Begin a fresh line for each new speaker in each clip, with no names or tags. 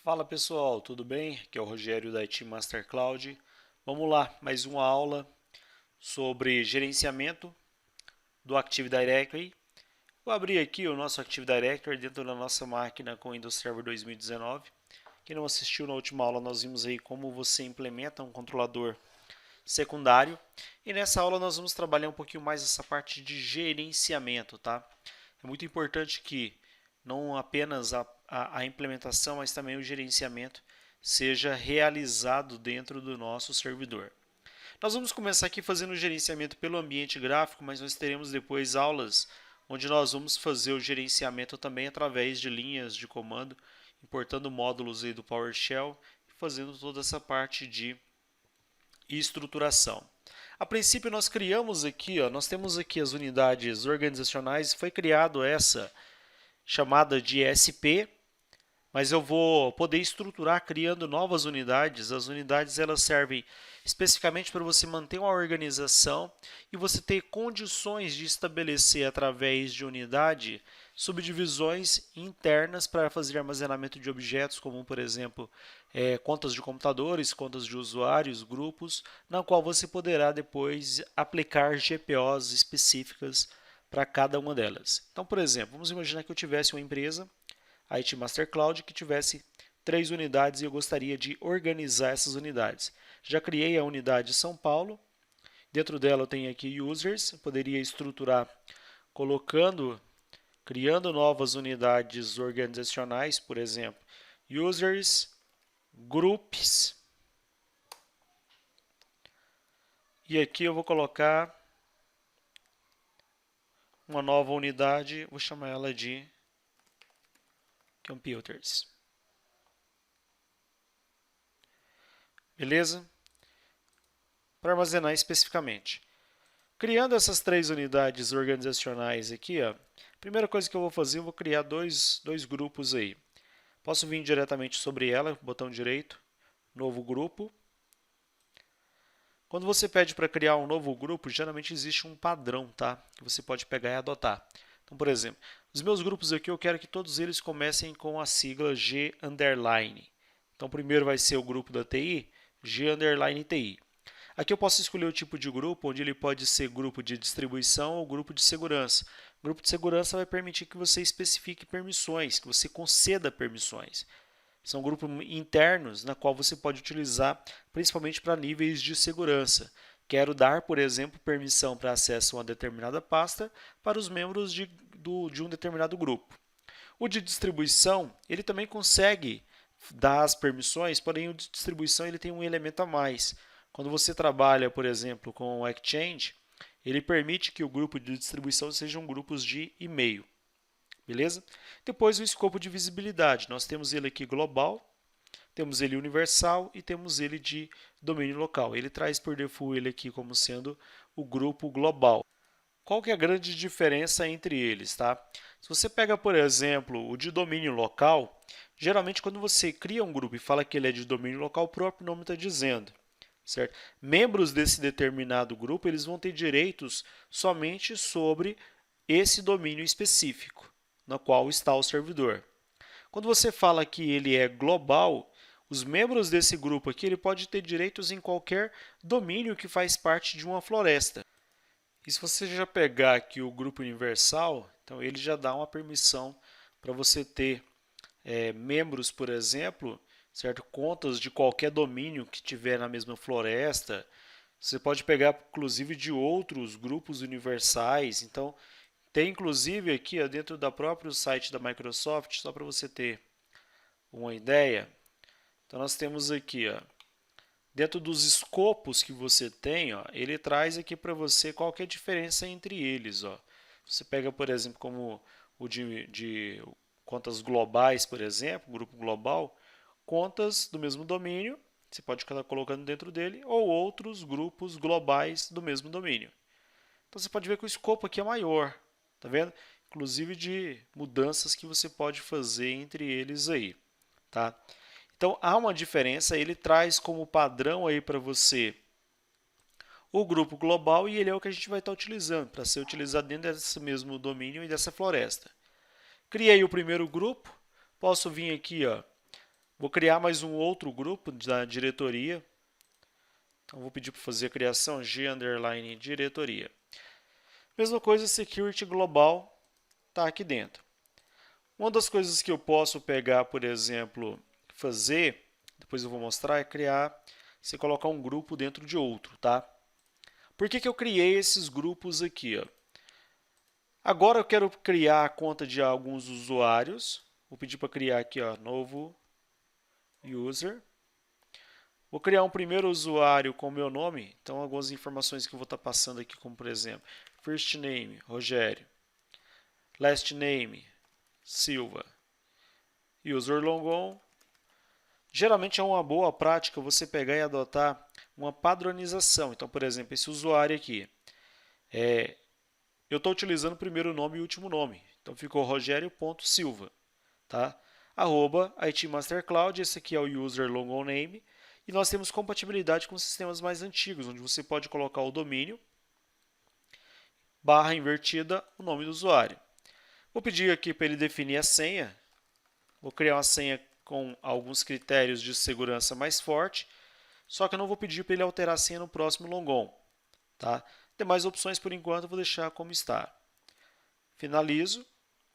Fala pessoal, tudo bem? Aqui é o Rogério da IT Master Cloud. Vamos lá, mais uma aula sobre gerenciamento do Active Directory. Vou abrir aqui o nosso Active Directory dentro da nossa máquina com o Windows Server 2019. Quem não assistiu na última aula, nós vimos aí como você implementa um controlador secundário. E nessa aula nós vamos trabalhar um pouquinho mais essa parte de gerenciamento, tá? É muito importante que não apenas a implementação, mas também o gerenciamento seja realizado dentro do nosso servidor. Nós vamos começar aqui fazendo o gerenciamento pelo ambiente gráfico, mas nós teremos depois aulas onde nós vamos fazer o gerenciamento também através de linhas de comando, importando módulos aí do PowerShell e fazendo toda essa parte de estruturação. A princípio nós criamos aqui, nós temos aqui as unidades organizacionais, foi criado essa chamada de SP, mas eu vou poder estruturar criando novas unidades. As unidades elas servem especificamente para você manter uma organização e você ter condições de estabelecer através de unidade subdivisões internas para fazer armazenamento de objetos, como por exemplo contas de computadores, contas de usuários, grupos, na qual você poderá depois aplicar GPOs específicas para cada uma delas. Então, por exemplo, vamos imaginar que eu tivesse uma empresa, a IT Master Cloud, que tivesse 3 unidades e eu gostaria de organizar essas unidades. Já criei a unidade São Paulo, dentro dela eu tenho aqui users, eu poderia estruturar criando novas unidades organizacionais, por exemplo, users, groups, e aqui eu vou colocar uma nova unidade, vou chamar ela de computers. Beleza? Para armazenar especificamente. Criando essas 3 unidades organizacionais aqui, a primeira coisa que eu vou fazer, eu vou criar dois grupos aí. Posso vir diretamente sobre ela, botão direito, novo grupo. Quando você pede para criar um novo grupo, geralmente existe um padrão, tá? Que você pode pegar e adotar. Então, por exemplo, os meus grupos aqui eu quero que todos eles comecem com a sigla G underline. Então, primeiro vai ser o grupo da TI, G underline TI. Aqui eu posso escolher o tipo de grupo, onde ele pode ser grupo de distribuição ou grupo de segurança. O grupo de segurança vai permitir que você especifique permissões, que você conceda permissões. São grupos internos na qual você pode utilizar principalmente para níveis de segurança. Quero dar, por exemplo, permissão para acesso a uma determinada pasta para os membros de um determinado grupo. O de distribuição, ele também consegue dar as permissões, porém o de distribuição ele tem um elemento a mais. Quando você trabalha, por exemplo, com o Exchange, ele permite que o grupo de distribuição sejam grupos de e-mail. Beleza? Depois o escopo de visibilidade. Nós temos ele aqui global, temos ele universal e temos ele de domínio local. Ele traz por default ele aqui como sendo o grupo global. Qual que é a grande diferença entre eles, tá? Se você pega, por exemplo, o de domínio local, geralmente quando você cria um grupo e fala que ele é de domínio local, o próprio nome está dizendo, certo? Membros desse determinado grupo, eles vão ter direitos somente sobre esse domínio específico no qual está o servidor. Quando você fala que ele é global, os membros desse grupo aqui ele pode ter direitos em qualquer domínio que faz parte de uma floresta. E se você já pegar aqui o grupo universal, então ele já dá uma permissão para você ter membros, por exemplo, certo? Contas de qualquer domínio que tiver na mesma floresta. Você pode pegar, inclusive, de outros grupos universais. Então, tem inclusive aqui dentro do próprio site da Microsoft, só para você ter uma ideia. Então nós temos aqui, dentro dos escopos que você tem, ele traz aqui para você qual que é a diferença entre eles. Você pega, por exemplo, como o de contas globais, por exemplo, grupo global, contas do mesmo domínio, você pode estar colocando dentro dele, ou outros grupos globais do mesmo domínio. Então você pode ver que o escopo aqui é maior. Tá vendo? Inclusive de mudanças que você pode fazer entre eles aí, tá? Então há uma diferença, ele traz como padrão aí para você o grupo global e ele é o que a gente vai estar utilizando para ser utilizado dentro desse mesmo domínio e dessa floresta. Criei o primeiro grupo, posso vir aqui, Vou criar mais um outro grupo da diretoria. Então, vou pedir para fazer a criação g_diretoria. Mesma coisa, security global está aqui dentro. Uma das coisas que eu posso pegar, por exemplo, fazer, depois eu vou mostrar, é criar, você colocar um grupo dentro de outro, tá? Por que eu criei esses grupos aqui, ó? Agora eu quero criar a conta de alguns usuários. Vou pedir para criar aqui, ó, novo user. Vou criar um primeiro usuário com o meu nome. Então, algumas informações que eu vou estar passando aqui, como por exemplo, first name, Rogério. Last name, Silva. User logon. Geralmente é uma boa prática você pegar e adotar uma padronização. Então, por exemplo, esse usuário aqui. Eu estou utilizando o primeiro nome e o último nome. Então, ficou Rogério.Silva. Tá? @ IT Master Cloud, esse aqui é o user logon name. E nós temos compatibilidade com sistemas mais antigos, onde você pode colocar o domínio, barra invertida, o nome do usuário. Vou pedir aqui para ele definir a senha. Vou criar uma senha com alguns critérios de segurança mais forte, só que eu não vou pedir para ele alterar a senha no próximo logon. Tá? Demais opções, por enquanto, eu vou deixar como está. Finalizo,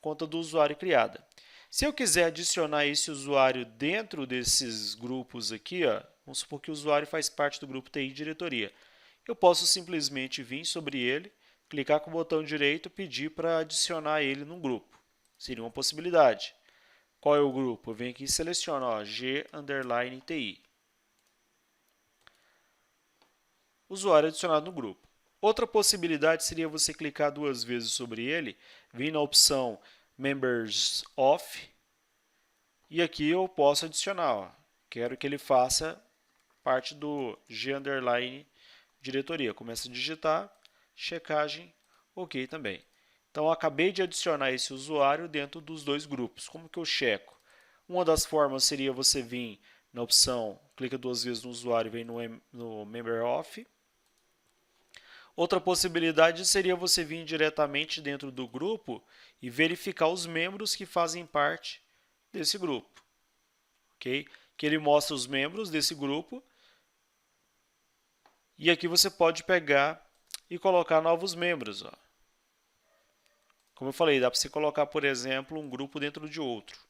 conta do usuário criada. Se eu quiser adicionar esse usuário dentro desses grupos aqui, ó, vamos supor que o usuário faz parte do grupo TI Diretoria. Eu posso simplesmente vir sobre ele, clicar com o botão direito e pedir para adicionar ele num grupo. Seria uma possibilidade. Qual é o grupo? Eu venho aqui e seleciono ó, G_TI. Usuário adicionado no grupo. Outra possibilidade seria você clicar 2 vezes sobre ele, vir na opção Members Of, e aqui eu posso adicionar. Ó, quero que ele faça parte do G_diretoria. Começa a digitar, checagem, ok também. Então, eu acabei de adicionar esse usuário dentro dos dois grupos. Como que eu checo? Uma das formas seria você vir na opção, clica 2 vezes no usuário e vem no Member Of. Outra possibilidade seria você vir diretamente dentro do grupo e verificar os membros que fazem parte desse grupo. Okay? Que ele mostra os membros desse grupo. E aqui você pode pegar e colocar novos membros. Ó. Como eu falei, dá para você colocar, por exemplo, um grupo dentro de outro.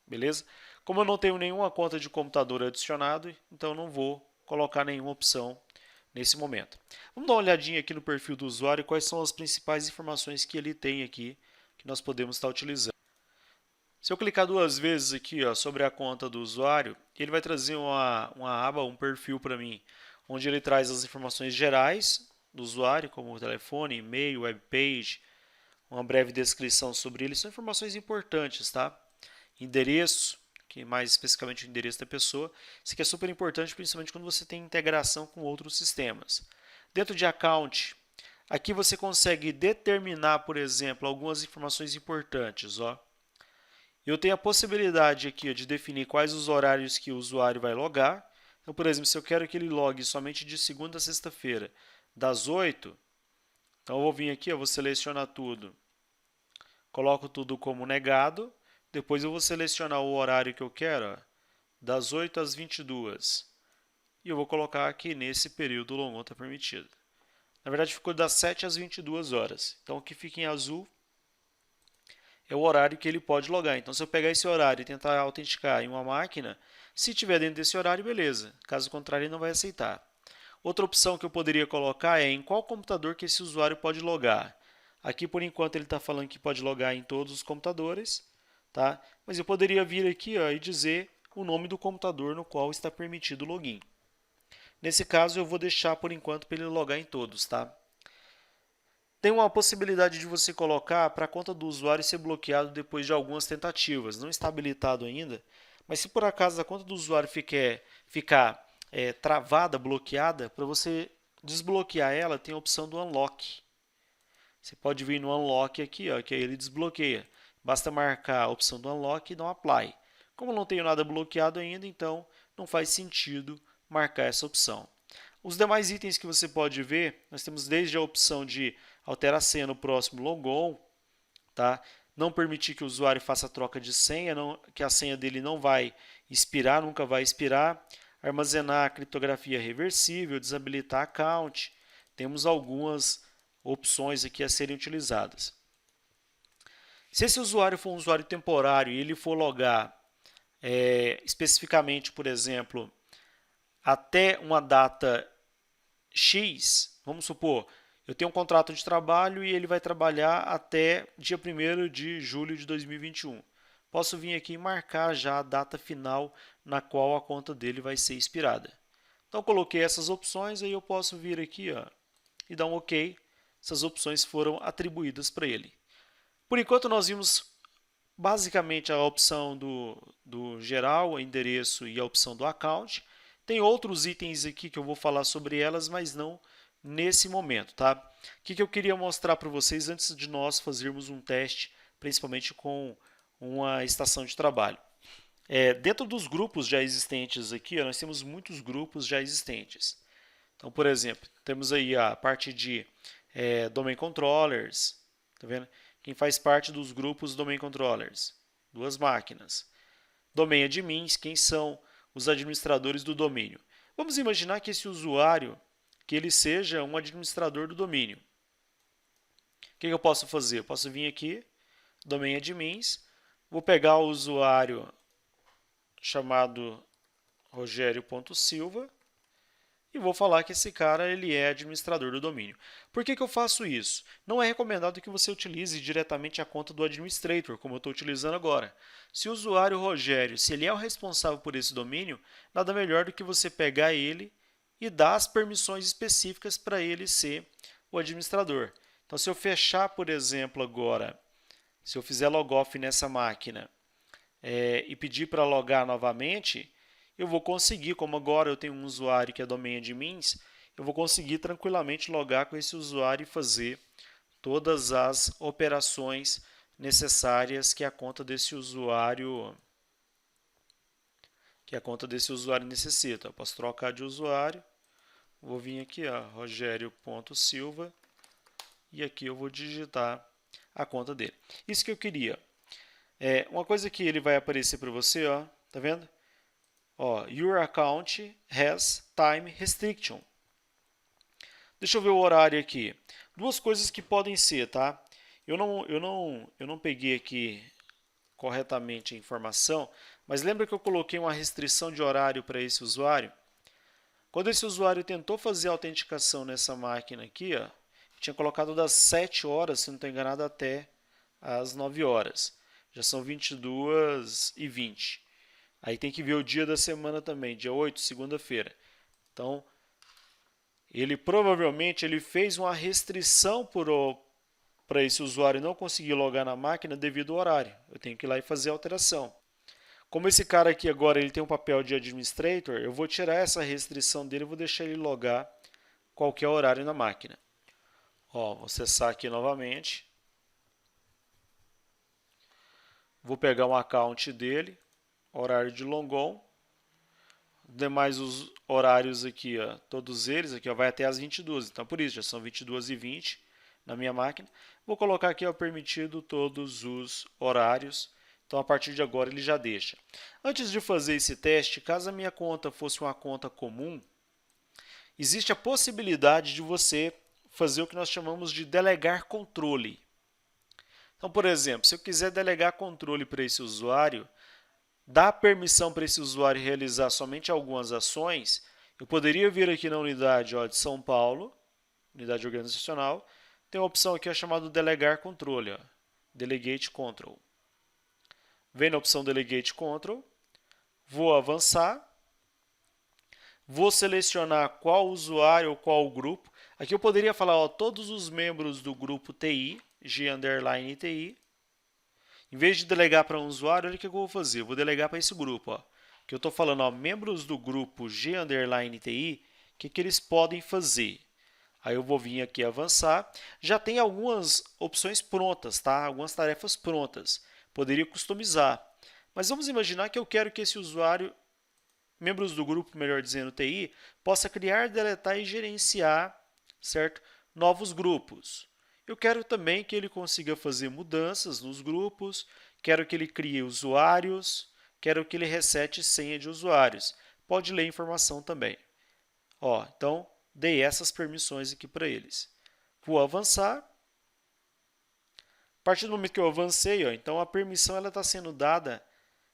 Beleza? Como eu não tenho nenhuma conta de computador adicionado, então eu não vou colocar nenhuma opção nesse momento. Vamos dar uma olhadinha aqui no perfil do usuário, quais são as principais informações que ele tem aqui, que nós podemos estar utilizando. Se eu clicar 2 vezes aqui ó, sobre a conta do usuário, ele vai trazer uma aba, um perfil para mim, onde ele traz as informações gerais do usuário, como o telefone, e-mail, webpage, uma breve descrição sobre ele. São informações importantes, tá? Endereço, que mais especificamente o endereço da pessoa. Isso aqui é super importante, principalmente quando você tem integração com outros sistemas. Dentro de account, aqui você consegue determinar, por exemplo, algumas informações importantes. Ó. Eu tenho a possibilidade aqui ó, de definir quais os horários que o usuário vai logar. Então, por exemplo, se eu quero que ele logue somente de segunda a sexta-feira, das 8, então eu vou vir aqui, eu vou selecionar tudo, coloco tudo como negado. Depois eu vou selecionar o horário que eu quero, ó, das 8 às 22. E eu vou colocar aqui nesse período o logon está permitido. Na verdade ficou das 7 às 22 horas. Então o que fica em azul é o horário que ele pode logar. Então se eu pegar esse horário e tentar autenticar em uma máquina, se tiver dentro desse horário, beleza. Caso contrário, ele não vai aceitar. Outra opção que eu poderia colocar é em qual computador que esse usuário pode logar. Aqui por enquanto ele está falando que pode logar em todos os computadores. Tá? Mas eu poderia vir aqui ó, e dizer o nome do computador no qual está permitido o login. Nesse caso, eu vou deixar por enquanto para ele logar em todos. Tá? Tem uma possibilidade de você colocar para a conta do usuário ser bloqueado depois de algumas tentativas. Não está habilitado ainda, mas se por acaso a conta do usuário ficar travada, bloqueada, para você desbloquear ela, tem a opção do Unlock. Você pode vir no Unlock aqui, ó, que aí ele desbloqueia. Basta marcar a opção do Unlock e dar um Apply. Como eu não tenho nada bloqueado ainda, então não faz sentido marcar essa opção. Os demais itens que você pode ver, nós temos desde a opção de alterar a senha no próximo logon, tá? não permitir que o usuário faça a troca de senha, que a senha dele não vai expirar, nunca vai expirar, armazenar a criptografia reversível, desabilitar account. Temos algumas opções aqui a serem utilizadas. Se esse usuário for um usuário temporário e ele for logar especificamente, por exemplo, até uma data X, vamos supor, eu tenho um contrato de trabalho e ele vai trabalhar até dia 1º de julho de 2021. Posso vir aqui e marcar já a data final na qual a conta dele vai ser expirada. Então, coloquei essas opções, aí eu posso vir aqui e dar um OK. Essas opções foram atribuídas para ele. Por enquanto, nós vimos basicamente a opção do geral, endereço e a opção do account. Tem outros itens aqui que eu vou falar sobre elas, mas não nesse momento, tá? O que eu queria mostrar para vocês antes de nós fazermos um teste, principalmente com uma estação de trabalho. Dentro dos grupos já existentes aqui, nós temos muitos grupos já existentes. Então, por exemplo, temos aí a parte de Domain Controllers, tá vendo? Quem faz parte dos grupos Domain Controllers? 2 máquinas. Domain Admins, quem são os administradores do domínio? Vamos imaginar que esse usuário, que ele seja um administrador do domínio. O que eu posso fazer? Eu posso vir aqui, Domain Admins, vou pegar o usuário chamado Rogério.Silva e vou falar que esse cara ele é administrador do domínio. Por que eu faço isso? Não é recomendado que você utilize diretamente a conta do administrator, como eu estou utilizando agora. Se o usuário Rogério, se ele é o responsável por esse domínio, nada melhor do que você pegar ele e dar as permissões específicas para ele ser o administrador. Então, se eu fechar, por exemplo, agora, se eu fizer logoff nessa máquina e pedir para logar novamente, eu vou conseguir, como agora eu tenho um usuário que é Domain Admins, eu vou conseguir tranquilamente logar com esse usuário e fazer todas as operações necessárias que a conta desse usuário necessita. Eu posso trocar de usuário, vou vir aqui, Rogério.Silva, e aqui eu vou digitar a conta dele. Isso que eu queria. Uma coisa que ele vai aparecer para você, tá vendo? Your account has time restriction. Deixa eu ver o horário aqui. 2 coisas que podem ser, tá? Eu não peguei aqui corretamente a informação, mas lembra que eu coloquei uma restrição de horário para esse usuário? Quando esse usuário tentou fazer a autenticação nessa máquina aqui, tinha colocado das 7 horas, se não estou enganado, até as 9 horas. Já são 22h20. Aí tem que ver o dia da semana também, dia 8, segunda-feira. Então, ele provavelmente fez uma restrição para esse usuário não conseguir logar na máquina devido ao horário. Eu tenho que ir lá e fazer a alteração. Como esse cara aqui agora ele tem um papel de administrator, eu vou tirar essa restrição dele e vou deixar ele logar qualquer horário na máquina. Vou acessar aqui novamente. Vou pegar um account dele. Horário de Longon, demais os horários aqui, todos eles aqui, vai até as 22, então por isso já são 22h20 na minha máquina. Vou colocar aqui permitido todos os horários, então a partir de agora ele já deixa. Antes de fazer esse teste, caso a minha conta fosse uma conta comum, existe a possibilidade de você fazer o que nós chamamos de delegar controle. Então, por exemplo, se eu quiser delegar controle para esse usuário, dar permissão para esse usuário realizar somente algumas ações, eu poderia vir aqui na unidade de São Paulo, unidade organizacional, tem uma opção aqui chamada Delegar Controle, Delegate Control. Vem na opção Delegate Control, vou avançar, vou selecionar qual usuário ou qual grupo. Aqui eu poderia falar todos os membros do grupo TI, G_TI. Em vez de delegar para um usuário, olha o que eu vou fazer. Eu vou delegar para esse grupo. Que eu estou falando, membros do grupo G_TI, o que eles podem fazer? Aí eu vou vir aqui avançar. Já tem algumas opções prontas, tá? Algumas tarefas prontas. Poderia customizar. Mas vamos imaginar que eu quero que esse usuário, membros do grupo, melhor dizendo, TI, possa criar, deletar e gerenciar, certo? Novos grupos. Eu quero também que ele consiga fazer mudanças nos grupos, quero que ele crie usuários, quero que ele resete senha de usuários. Pode ler a informação também. Ó, então, dei essas permissões aqui para eles. Vou avançar. A partir do momento que eu avancei, ó, então a permissão está sendo dada,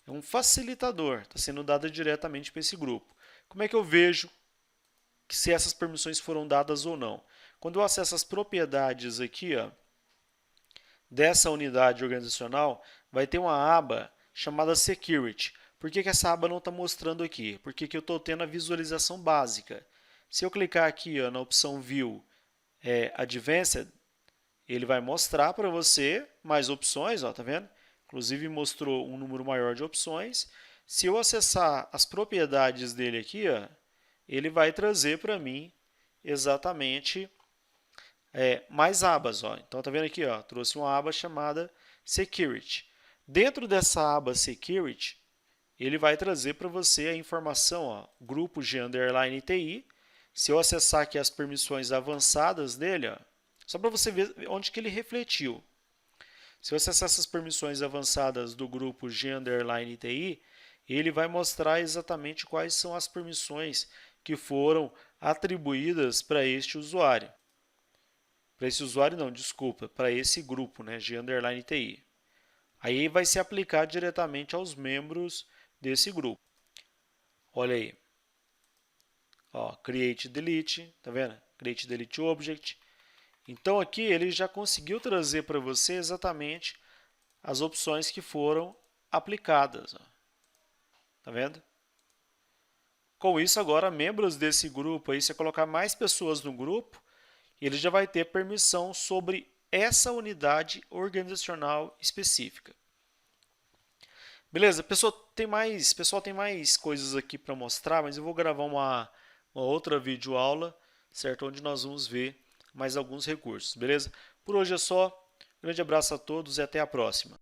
é um facilitador, está sendo dada diretamente para esse grupo. Como é que eu vejo se essas permissões foram dadas ou não? Quando eu acesso as propriedades aqui, ó, dessa unidade organizacional, vai ter uma aba chamada Security. Por que essa aba não está mostrando aqui? Porque eu estou tendo a visualização básica. Se eu clicar aqui ó, na opção View Advanced, ele vai mostrar para você mais opções, ó, tá vendo? Inclusive mostrou um número maior de opções. Se eu acessar as propriedades dele aqui, ó, ele vai trazer para mim exatamente mais abas. Ó. Então, tá vendo aqui? Ó, trouxe uma aba chamada Security. Dentro dessa aba Security, ele vai trazer para você a informação, ó, grupo G_TI. Se eu acessar aqui as permissões avançadas dele, ó, só para você ver onde que ele refletiu. Se eu acessar essas permissões avançadas do grupo G_TI, ele vai mostrar exatamente quais são as permissões que foram atribuídas para este usuário. Para esse usuário não, desculpa, para esse grupo, né, G_TI. Aí vai se aplicar diretamente aos membros desse grupo. Olha aí. Ó, create delete, tá vendo? Create delete object. Então aqui ele já conseguiu trazer para você exatamente as opções que foram aplicadas. Ó. Tá vendo? Com isso agora membros desse grupo aí, se eu colocar mais pessoas no grupo, ele já vai ter permissão sobre essa unidade organizacional específica. Beleza? Pessoal, tem mais coisas aqui para mostrar, mas eu vou gravar uma outra videoaula, certo? Onde nós vamos ver mais alguns recursos, beleza? Por hoje é só. Grande abraço a todos e até a próxima.